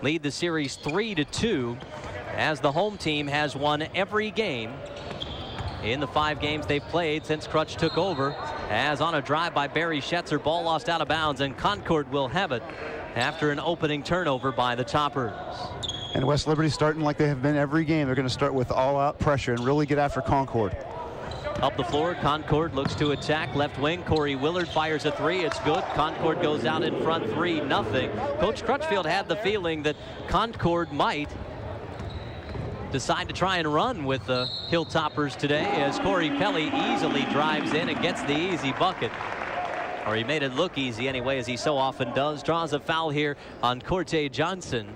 lead the series 3-2 as the home team has won every game in the 5 games they've played since Crutch took over. As on a drive by Barry Schetzer, ball lost out of bounds, and Concord will have it after an opening turnover by the Toppers. And West Liberty starting like they have been every game. They're going to start with all-out pressure and really get after Concord. Up the floor, Concord looks to attack. Left wing, Corey Willard fires a 3. It's good. Concord goes out in front 3-0. Coach Crutchfield had the feeling that Concord might decide to try and run with the Hilltoppers today, as Corey Pelly easily drives in and gets the easy bucket. Or he made it look easy anyway, as he so often does. Draws a foul here on Corte Johnson.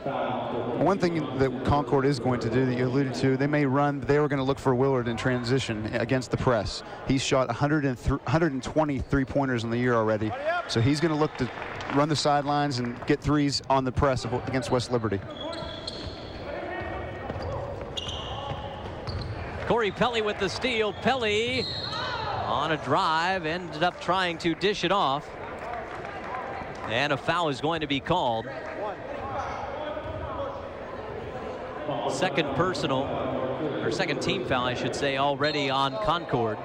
One thing that Concord is going to do that you alluded to, they may run, but they were going to look for Willard in transition against the press. He's shot 120 three-pointers in the year already, so he's going to look to run the sidelines and get threes on the press against West Liberty. Corey Pelly with the steal. Pelly on a drive ended up trying to dish it off, and a foul is going to be called. Second personal, or second team foul, I should say, already on Concord.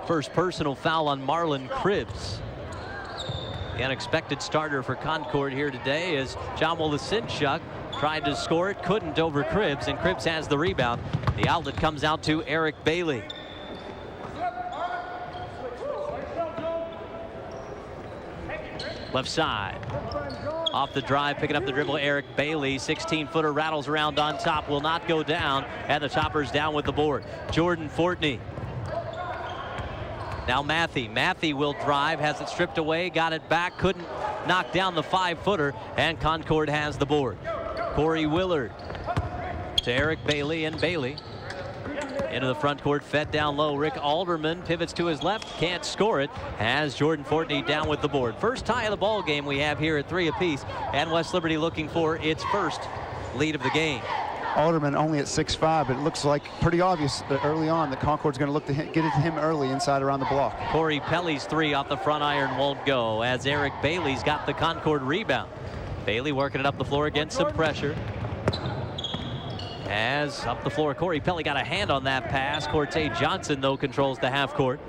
First personal foul on Marlon Cribbs. The unexpected starter for Concord here today is John Wolasinchuk. Tried to score it, couldn't over Cribbs, and Cribbs has the rebound. The outlet comes out to Eric Bailey. Left side. Off the drive, picking up the dribble, Eric Bailey. 16-footer rattles around on top, will not go down, and the Toppers down with the board. Jordan Fortney. Now Matthey. Matthey will drive, has it stripped away, got it back, couldn't knock down the 5-footer, and Concord has the board. Corey Willard to Eric Bailey, and Bailey into the front court, fed down low. Rick Alderman pivots to his left, can't score it, has Jordan Fortney down with the board. First tie of the ball game we have here at 3 apiece, and West Liberty looking for its first lead of the game. Alderman only at 6'5", but it looks like pretty obvious that early on that Concord's going to look to get it to him early inside around the block. Corey Pelly's 3 off the front iron won't go, as Eric Bailey's got the Concord rebound. Bailey working it up the floor against some pressure. As up the floor, Corey Pelly got a hand on that pass. Corte Johnson, though, controls the half court.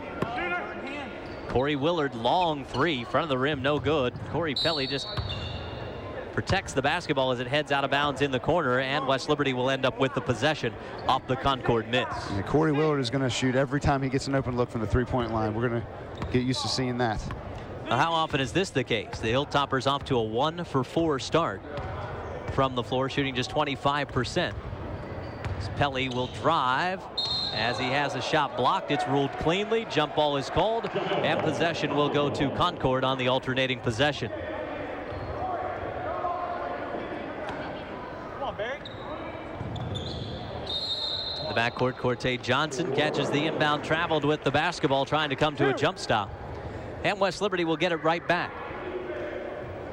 Corey Willard, long 3, front of the rim, no good. Corey Pelly just protects the basketball as it heads out of bounds in the corner, and West Liberty will end up with the possession off the Concord miss. And Corey Willard is going to shoot every time he gets an open look from the three-point line. We're going to get used to seeing that. Now, how often is this the case? The Hilltoppers off to a 1-for-4 start from the floor, shooting just 25%. Pelly will drive as he has a shot blocked. It's ruled cleanly. Jump ball is called, and possession will go to Concord on the alternating possession. Come on, Barry. The backcourt, Corte Johnson catches the inbound, traveled with the basketball, trying to come to a jump stop. And West Liberty will get it right back.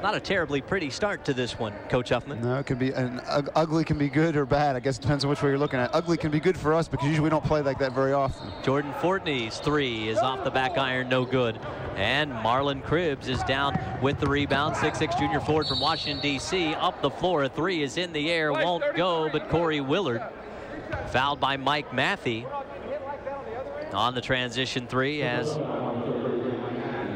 Not a terribly pretty start to this one, Coach Huffman. No, it can be ugly can be good or bad. I guess it depends on which way you're looking at. Ugly can be good for us because usually we don't play like that very often. Jordan Fortney's 3 is off the back iron, no good. And Marlon Cribbs is down with the rebound. 6'6" junior forward from Washington, D.C. Up the floor, a 3 is in the air, won't go, but Corey Willard fouled by Mike Matthey on the transition 3, as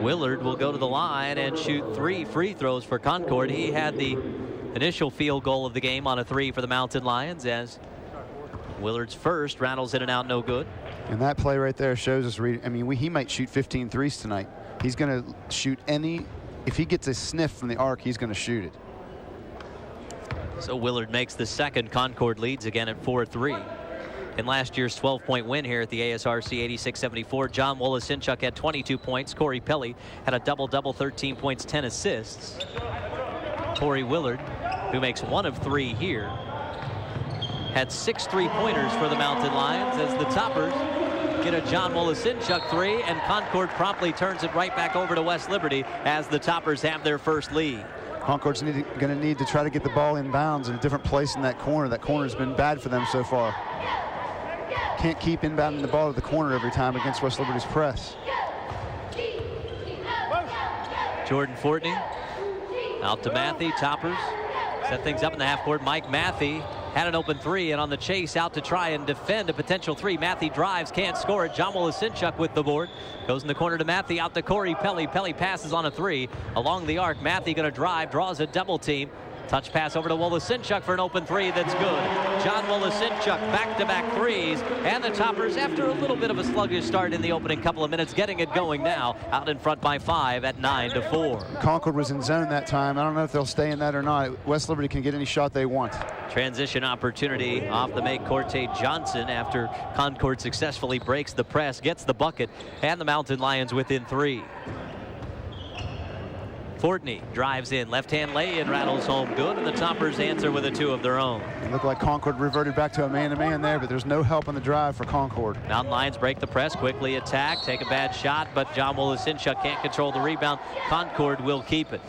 Willard will go to the line and shoot 3 free throws for Concord. He had the initial field goal of the game on a 3 for the Mountain Lions, as Willard's first rattles in and out, no good. And that play right there shows us, he might shoot 15 threes tonight. He's going to shoot if he gets a sniff from the arc, he's going to shoot it. So Willard makes the second. Concord leads again at 4-3. In last year's 12-point win here at the ASRC 86-74, John Wolasinchuk had 22 points. Corey Pelly had a double-double, 13 points, 10 assists. Corey Willard, who makes 1 of 3 here, had 6 3-pointers for the Mountain Lions, as the Toppers get a John Wolasinchuk 3, and Concord promptly turns it right back over to West Liberty as the Toppers have their first lead. Concord's going to need to try to get the ball in bounds in a different place in that corner. That corner has been bad for them so far. Can't keep inbounding the ball to the corner every time against West Liberty's press. Jordan Fortney out to Matthey. Toppers Set things up in the half court. Mike Matthey had an open three, and on the chase out to try and defend a potential three. Matthey drives, can't score it. John Wolosinchuk with the board. Goes in the corner to Matthey, out to Corey Pelly. Pelly passes on a three. Along the arc, Matthey going to drive, draws a double team. Touch pass over to Wolosinchuk for an open three that's good. John Wolosinchuk back-to-back threes. And the Toppers, after a little bit of a sluggish start in the opening couple of minutes, getting it going now. Out in front by 5 at 9-4. Concord was in zone that time. I don't know if they'll stay in that or not. West Liberty can get any shot they want. Transition opportunity off the make. Corte Johnson, after Concord successfully breaks the press, gets the bucket, and the Mountain Lions within 3. Fortney drives in, left-hand lay-in, rattles home good, and the Toppers answer with a 2 of their own. It looked like Concord reverted back to a man-to-man there, but there's no help on the drive for Concord. Mountain Lions break the press, quickly attack, take a bad shot, but John Wolosinchuk can't control the rebound. Concord will keep it.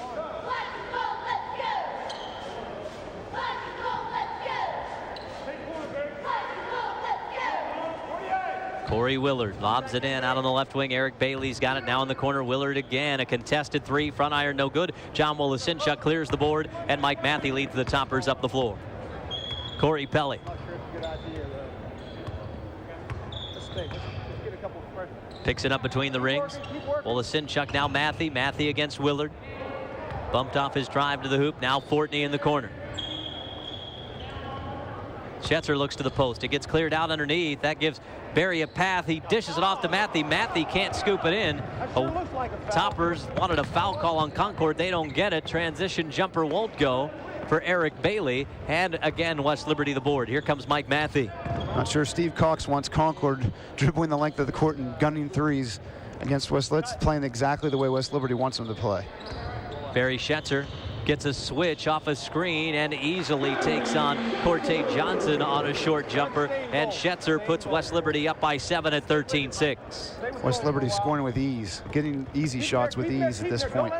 Corey Willard lobs it in out on the left wing. Eric Bailey's got it now in the corner. Willard again, a contested three, front iron no good. John Wolosinchuk clears the board, and Mike Matthey leads the Toppers up the floor. Corey Pelly picks it up between the rings. Wolosinchuk now Matthey. Matthey against Willard. Bumped off his drive to the hoop. Now Fortney in the corner. Schetzer looks to the post. It gets cleared out underneath. That gives Barry a path. He dishes it off to Matthey. Matthey can't scoop it in. Toppers wanted a foul call on Concord. They don't get it. Transition jumper won't go for Eric Bailey. And again, West Liberty the board. Here comes Mike Matthey. Not sure Steve Cox wants Concord dribbling the length of the court and gunning threes against West Liberty, playing exactly the way West Liberty wants them to play. Barry Schetzer gets a switch off a screen and easily takes on Corte Johnson on a short jumper, and Schetzer puts West Liberty up by 7 at 13-6. West Liberty scoring with ease, getting easy shots with ease at this point.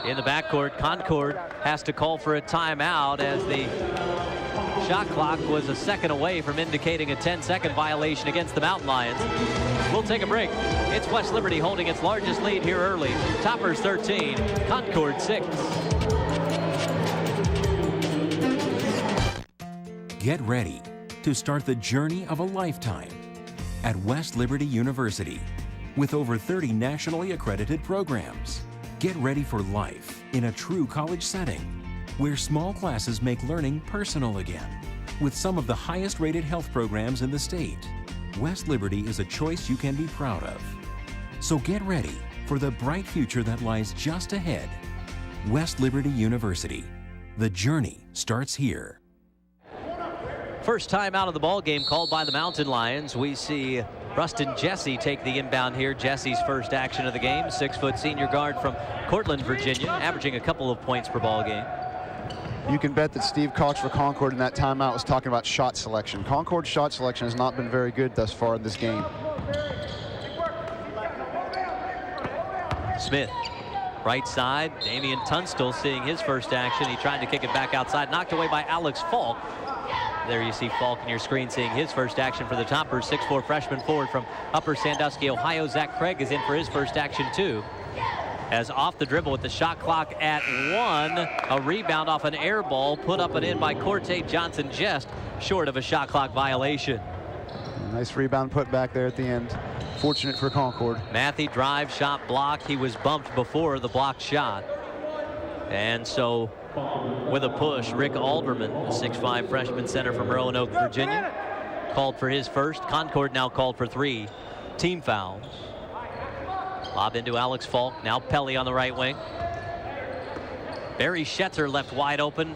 In the backcourt, Concord has to call for a timeout as the shot clock was a second away from indicating a 10-second violation against the Mountain Lions. We'll take a break. It's West Liberty holding its largest lead here early. Toppers 13, Concord 6. Get ready to start the journey of a lifetime at West Liberty University. With over 30 nationally accredited programs, get ready for life in a true college setting where small classes make learning personal again. With some of the highest rated health programs in the state, West Liberty is a choice you can be proud of. So get ready for the bright future that lies just ahead. West Liberty University. The journey starts here. First time out of the ball game called by the Mountain Lions. We see Rustin Jesse take the inbound here. Jesse's first action of the game. 6-foot senior guard from Cortland, Virginia, averaging a couple of points per ball game. You can bet that Steve Cox for Concord in that timeout was talking about shot selection. Concord's shot selection has not been very good thus far in this game. Smith, right side. Damian Tunstall seeing his first action. He tried to kick it back outside, knocked away by Alex Falk. There you see Falk in your screen seeing his first action for the Toppers. 6'4" freshman forward from Upper Sandusky, Ohio. Zach Craig is in for his first action too. As off the dribble with the shot clock at 1, a rebound off an air ball put up and in by Corte Johnson, just short of a shot clock violation. Nice rebound put back there at the end. Fortunate for Concord. Matthey drive, shot blocked. He was bumped before the blocked shot. And so with a push, Rick Alderman, a 6'5" freshman center from Roanoke, Virginia, called for his first. Concord now called for 3 team fouls. Lob into Alex Falk. Now Pelly on the right wing. Barry Schetzer left wide open.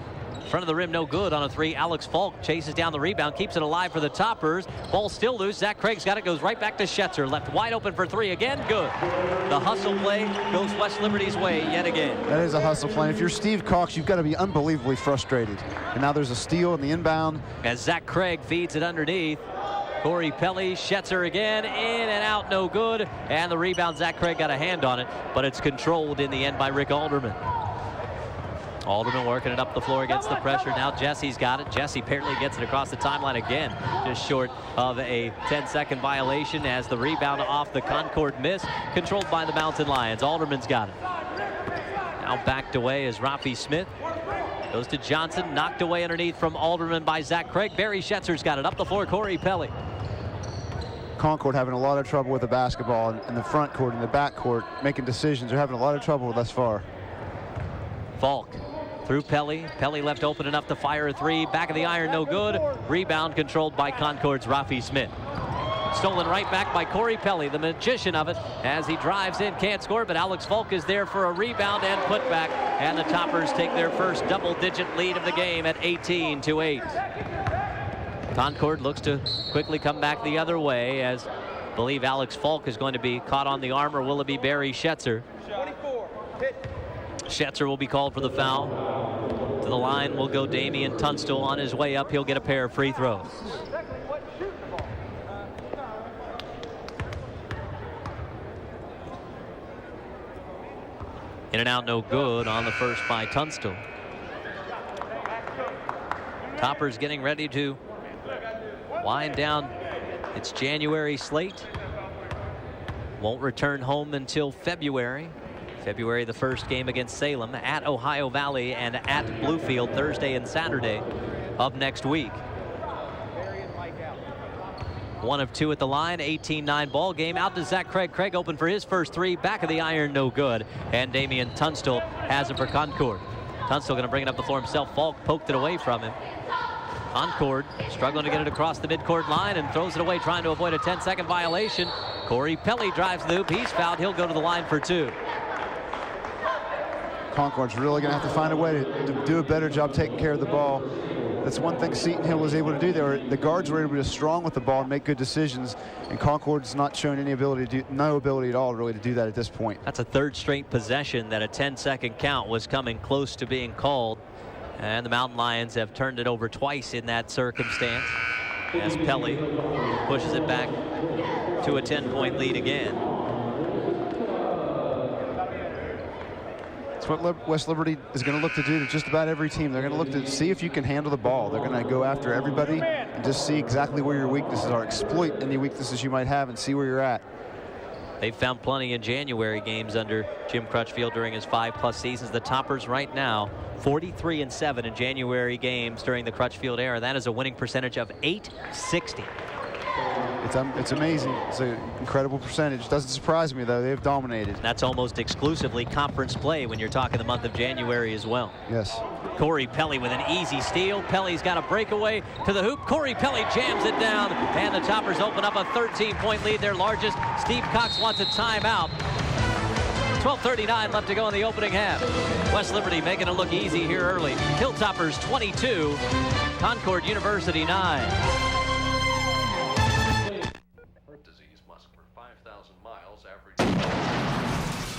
Front of the rim, no good on a 3. Alex Falk chases down the rebound, keeps it alive for the Toppers. Ball still loose. Zach Craig's got it, goes right back to Schetzer. Left wide open for 3 again. Good. The hustle play goes West Liberty's way yet again. That is a hustle play. If you're Steve Cox, you've got to be unbelievably frustrated. And now there's a steal in the inbound. As Zach Craig feeds it underneath. Corey Pelly, Schetzer again, in and out, no good. And the rebound, Zach Craig got a hand on it, but it's controlled in the end by Rick Alderman. Alderman working it up the floor against the pressure. Now Jesse's got it. Jesse apparently gets it across the timeline again, just short of a 10-second violation as the rebound off the Concord miss, controlled by the Mountain Lions. Alderman's got it. Now backed away is Rafi Smith. Goes to Johnson, knocked away underneath from Alderman by Zach Craig. Barry Schetzer's got it up the floor. Corey Pelly. Concord having a lot of trouble with the basketball in the front court and the back court, making decisions. They're having a lot of trouble thus far. Falk through Pelly. Pelly left open enough to fire a three. Back of the iron, no good. Rebound controlled by Concord's Rafi Smith. Stolen right back by Corey Pelly, the magician of it, as he drives in, can't score, but Alex Falk is there for a rebound and putback, and the Toppers take their first double-digit lead of the game at 18-8. Concord looks to quickly come back the other way, as I believe Alex Falk is going to be caught on the arm, or will it be Barry Schetzer? 24. Hit. Schetzer will be called for the foul. To the line will go Damian Tunstall. On his way up, he'll get a pair of free throws. In and out, no good on the first by Tunstall. Toppers getting ready to wind down its January slate. Won't return home until February. February, the first game against Salem, at Ohio Valley and at Bluefield Thursday and Saturday of next week. 1 of 2 at the line, 18-9 ball game. Out to Zach Craig. Craig open for his first three. Back of the iron, no good. And Damian Tunstall has it for Concord. Tunstall going to bring it up the floor himself. Falk poked it away from him. Concord struggling to get it across the midcourt line and throws it away, trying to avoid a 10-second violation. Corey Pelly drives the hoop. He's fouled. He'll go to the line for 2. Concord's really going to have to find a way to do a better job taking care of the ball. That's one thing Seton Hill was able to do. The guards were able to be strong with the ball and make good decisions, and Concord's not shown any ability to no ability at all really to do that at this point. That's a third straight possession that a 10-second count was coming close to being called, and the Mountain Lions have turned it over twice in that circumstance as Pelly pushes it back to a 10-point lead again. That's what West Liberty is going to look to do to just about every team. They're going to look to see if you can handle the ball. They're going to go after everybody and just see exactly where your weaknesses are. Exploit any weaknesses you might have and see where you're at. They've found plenty in January games under Jim Crutchfield during his 5+ seasons. The Toppers right now 43-7 in January games during the Crutchfield era. That is a winning percentage of .860. It's amazing. It's an incredible percentage. Doesn't surprise me, though. They've dominated. That's almost exclusively conference play when you're talking the month of January as well. Yes. Corey Pelly with an easy steal. Pelly's got a breakaway to the hoop. Corey Pelly jams it down, and the Toppers open up a 13-point lead, their largest. Steve Cox wants a timeout. 12:39 left to go in the opening half. West Liberty making it look easy here early. Hilltoppers 22, Concord University 9.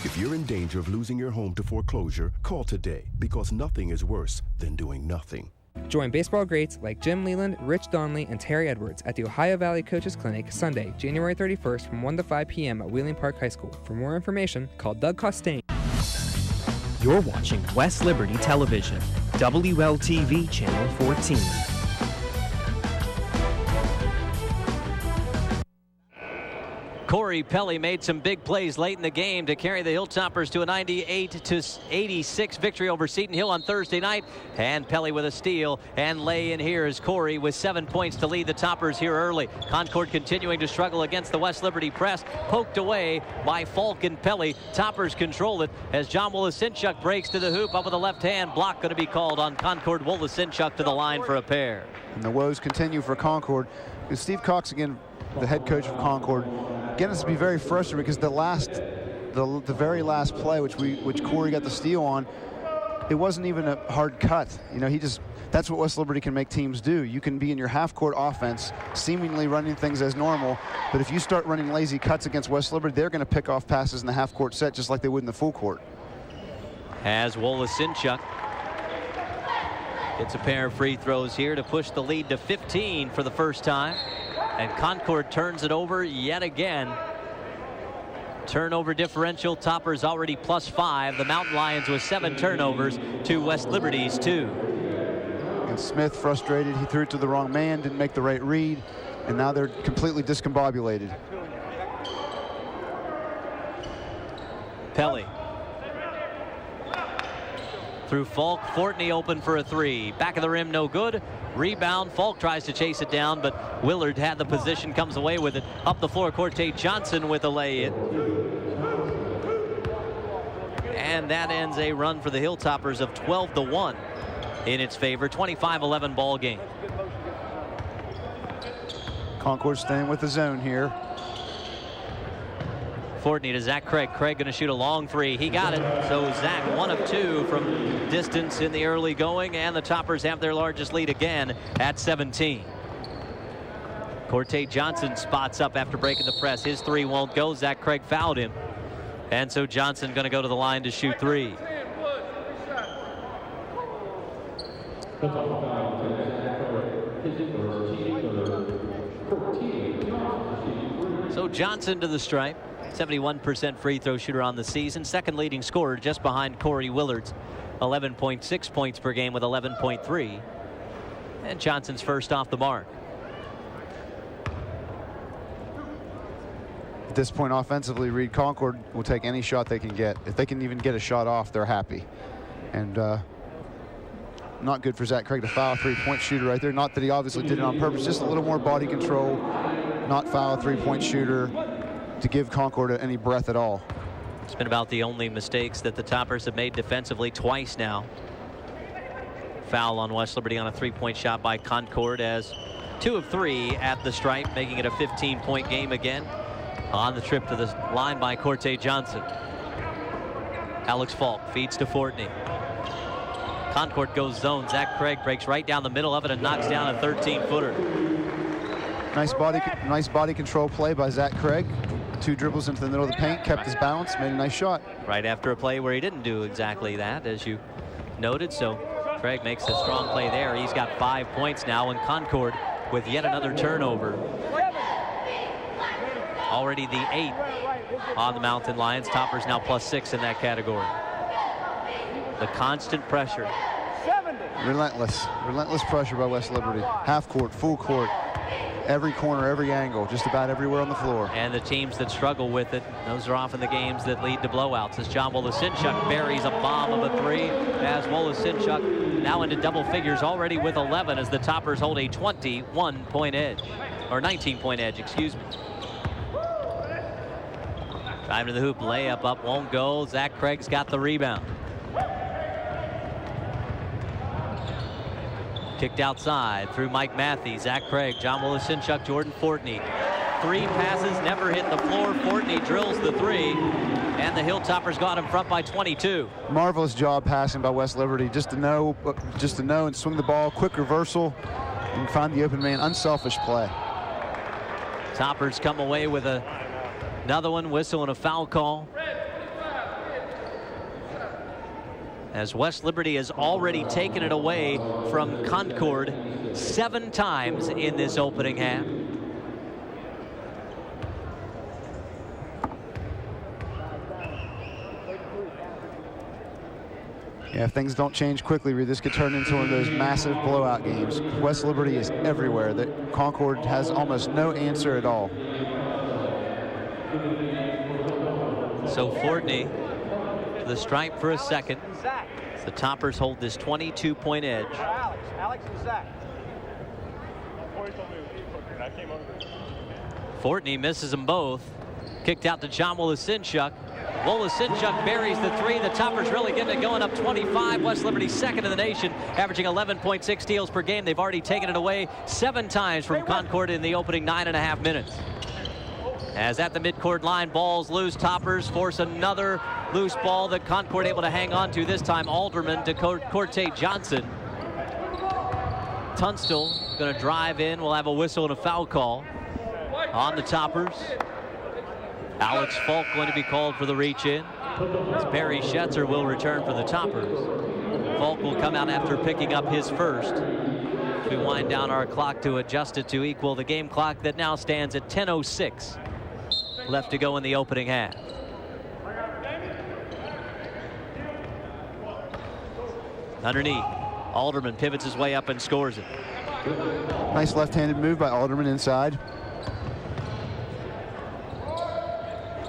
If you're in danger of losing your home to foreclosure, call today, because nothing is worse than doing nothing. Join baseball greats like Jim Leland, Rich Donnelly, and Terry Edwards at the Ohio Valley Coaches Clinic Sunday, January 31st from 1 to 5 p.m. at Wheeling Park High School. For more information, call Doug Costain. You're watching West Liberty Television, WLTV Channel 14. Corey Pelly made some big plays late in the game to carry the Hilltoppers to a 98-86 victory over Seton Hill on Thursday night. And Pelly with a steal, and lay in here is Corey with 7 points to lead the Toppers here early. Concord continuing to struggle against the West Liberty press, poked away by Falk and Pelly. Toppers control it as John Wolasinchuk breaks to the hoop up with a left hand. Block going to be called on Concord. Wolasinchuk to the line for a pair. And the woes continue for Concord. Steve Cox, again, the head coach of Concord, again, this will be very frustrating because the very last play, which Corey got the steal on, it wasn't even a hard cut. You know, that's what West Liberty can make teams do. You can be in your half-court offense, seemingly running things as normal, but if you start running lazy cuts against West Liberty, they're going to pick off passes in the half-court set just like they would in the full court. As Wolasinchuk gets a pair of free throws here to push the lead to 15 for the first time. And Concord turns it over yet again. Turnover differential, Toppers already +5. The Mountain Lions with 7 turnovers to West Liberty's 2. And Smith frustrated. He threw it to the wrong man, didn't make the right read, and now they're completely discombobulated. through Falk. Fortney open for a three. Back of the rim, no good. Rebound. Falk tries to chase it down, but Willard had the position, comes away with it. Up the floor, Corte Johnson with a lay-in. And that ends a run for the Hilltoppers of 12-1 in its favor. 25-11 ball game. Concord staying with the zone here. Fortney to Zach Craig. Craig going to shoot a long three. He got it. So Zach 1 of 2 from distance in the early going, and the Toppers have their largest lead again at 17. Corte Johnson spots up after breaking the press. His three won't go. Zach Craig fouled him. And so Johnson going to go to the line to shoot three. So Johnson to the stripe. 71% free throw shooter on the season. Second leading scorer just behind Corey Willards. 11.6 points per game with 11.3. And Johnson's first off the mark. At this point offensively, Reed, Concord will take any shot they can get. If they can even get a shot off, they're happy. And not good for Zach Craig to foul a three-point shooter right there. Not that he obviously did it on purpose, just a little more body control. Not foul a three-point shooter to give Concord any breath at all. It's been about the only mistakes that the Toppers have made defensively twice now. Foul on West Liberty on a three-point shot by Concord, as 2 of 3 at the stripe, making it a 15-point game again. On the trip to the line by Corte Johnson. Alex Falk feeds to Fortney. Concord goes zone. Zach Craig breaks right down the middle of it and knocks down a 13-footer. Nice body control play by Zach Craig. 2 dribbles into the middle of the paint, kept his balance, made a nice shot. Right after a play where he didn't do exactly that, as you noted. So Craig makes a strong play there. He's got 5 points now, and Concord with yet another turnover. Already the 8th on the Mountain Lions. Toppers now +6 in that category. The constant pressure. Relentless pressure by West Liberty. Half court, full court, every corner, every angle, just about everywhere on the floor. And the teams that struggle with it, those are often the games that lead to blowouts, as John Wolasinchuk buries a bomb of a three, as Wolasinchuk now into double figures already with 11, as the Toppers hold a 21-point edge, or 19-point edge, excuse me. Drive to the hoop, layup up, won't go. Zach Craig's got the rebound. Kicked outside through Mike Matthews. Zach Craig, John Wolasinchuk, Jordan Fortney. 3 passes, never hit the floor. Fortney drills the 3, and the Hilltoppers got in front by 22. Marvelous job passing by West Liberty, just to know and swing the ball, quick reversal, and find the open man. Unselfish play. Toppers come away with another one, whistle and a foul call. As West Liberty has already taken it away from Concord 7 times in this opening half. Yeah, if things don't change quickly, this could turn into one of those massive blowout games. West Liberty is everywhere. Concord has almost no answer at all. So Fortney to the stripe for a second. The Toppers hold this 22-point edge. Alex and Zach. Fortney misses them both. Kicked out to John Wolasinchuk. Wolasinchuk buries the 3. The Toppers really getting it going, up 25. West Liberty second in the nation, averaging 11.6 steals per game. They've already taken it away 7 times from Concord in the opening 9.5 minutes. As at the midcourt line, balls loose. Toppers force another loose ball that Concord able to hang on to. This time Alderman to Corte Johnson. Tunstall going to drive in. We'll have a whistle and a foul call on the Toppers. Alex Falk going to be called for the reach in, as Barry Schetzer will return for the Toppers. Falk will come out after picking up his first. We wind down our clock to adjust it to equal the game clock that now stands at 10:06 left to go in the opening half. Underneath, Alderman pivots his way up and scores it. Nice left-handed move by Alderman inside.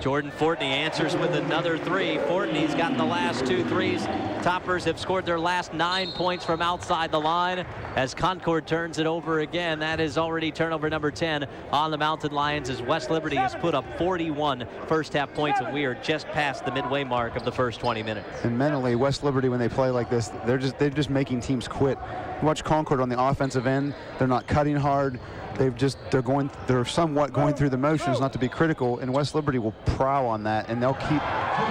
Jordan Fortney answers with another three. Fortney's got the last 2 threes. Toppers have scored their last 9 points from outside the line as Concord turns it over again. That is already turnover number 10 on the Mountain Lions as West Liberty has put up 41 first half points, and we are just past the midway mark of the first 20 minutes. And mentally, West Liberty, when they play like this, they're just making teams quit. You watch Concord on the offensive end, they're not cutting hard. They're somewhat going through the motions, not to be critical, and West Liberty will prowl on that, and they'll keep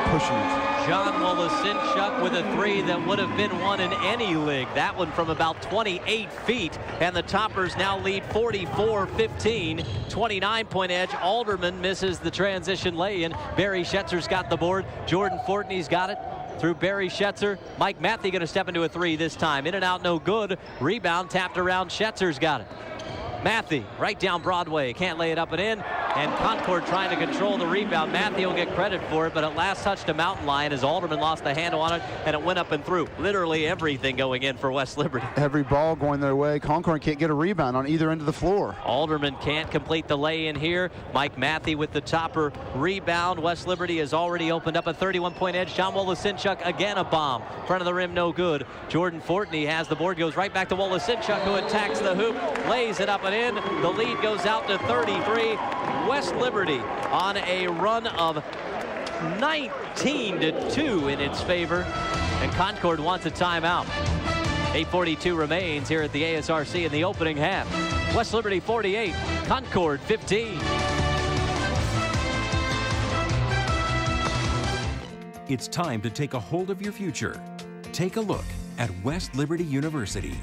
pushing it. John Wolosinchuk with a three that would have been one in any league. That one from about 28 feet, and the Toppers now lead 44-15, 29-point edge. Alderman misses the transition lay-in. Barry Schetzer's got the board. Jordan Fortney's got it through Barry Schetzer. Mike Matthew going to step into a three this time. In and out, no good. Rebound tapped around. Schetzer's got it. Matthew right down Broadway, can't lay it up and in, and Concord trying to control the rebound. Matthew will get credit for it, but at last touched a Mountain Lion as Alderman lost the handle on it, and it went up and through. Literally everything going in for West Liberty. Every ball going their way. Concord can't get a rebound on either end of the floor. Alderman can't complete the lay-in here. Mike Matthew with the Topper rebound. West Liberty has already opened up a 31-point edge. John Wolosinchuk again a bomb. Front of the rim, no good. Jordan Fortney has the board, goes right back to Wolosinchuk, who attacks the hoop, lays it up and in. The lead goes out to 33. West Liberty on a run of 19-2 in its favor, and Concord wants a timeout. 8:42 remains here at the ASRC in the opening half. West Liberty 48, Concord 15. It's time to take a hold of your future. Take a look at West Liberty University.